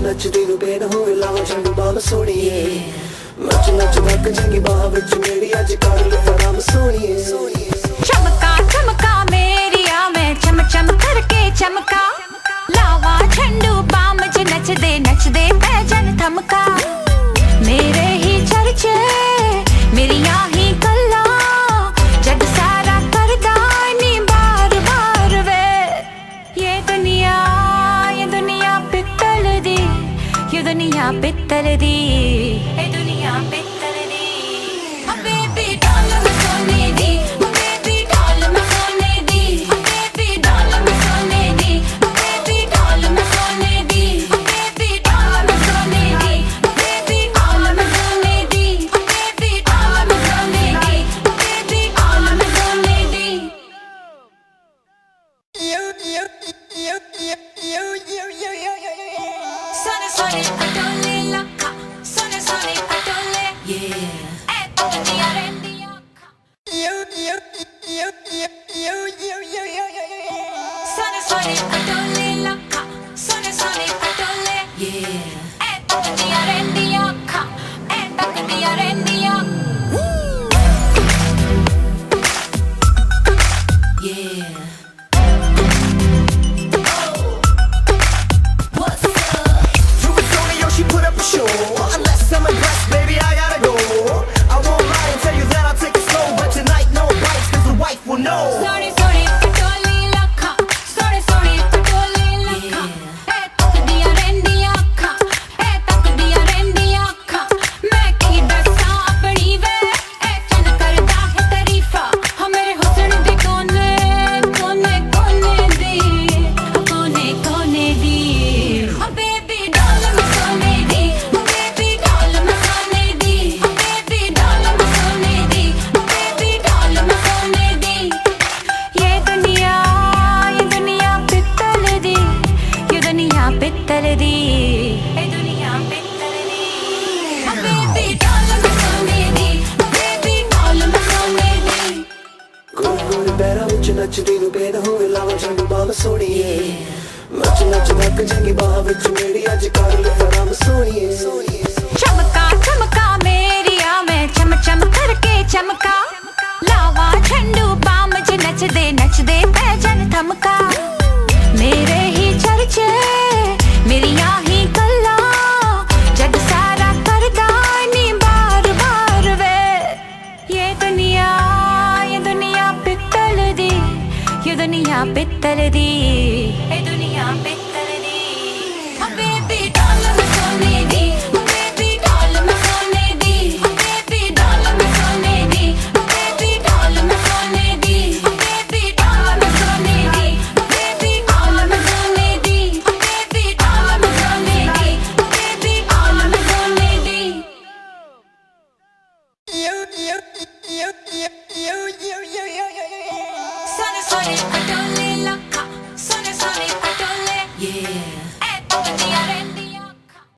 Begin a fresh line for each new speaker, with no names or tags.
ਨੱਚਦੀ ਨੂੰ ਬੇਨ ਹੋਵੇ ਲਾਵਾਂ ਚੰਗ ਬਾਮ ਸੋਣੀਏ ਨੱਚ ਨੱਚ ਧੱਕ ਜਾਂਗੀ ਬਾਹ ਵਿੱਚ ਮੇਰੀ ਅੱਜ ਕਰ ਲੈ ਆਰਾਮ ਸੋਣੀਏ
चमका चमका मेरिया मैं चम चम करके चमका लावा झंडू बाम च नचदे नचदे पैजन थमका मेरे ही चर्चे मेरिया ही गल्ला जग सारा करदा नी बार बार वे ये दुनिया पित्तल दी ये दुनिया पित्तल दी ये दुनिया पित्तल दी बेबी डाल मैं सोने दी
ਨੱਚਦੀ ਨੂੰ ਬੇਨ ਹੋਵੇ ਲਾਵਾਂ ਚੰਗ ਬਾਮ ਸੋਣੀਏ ਨੱਚ ਨੱਚ ਧੱਕ ਜਾਂਗੀ ਬਾਹ ਵਿੱਚ ਮੇਰੀ ਅੱਜ ਕਰ ਲੈ ਆਰਾਮ ਸੋਣੀਏ
चमका चमका मेरिया मैं चम चम करके चमका लावा झंडू बाम च नचदे नचदे पैजन थमका मेरे ही चर्चे मेरिया ही गल्ला जग सारा करदा नी बार बार वे ये दुनिया पित्तल दी ये दुनिया पित्तल दी ये दुनिया पित्तल दी बेबी डाल मैं सोने दी Sunny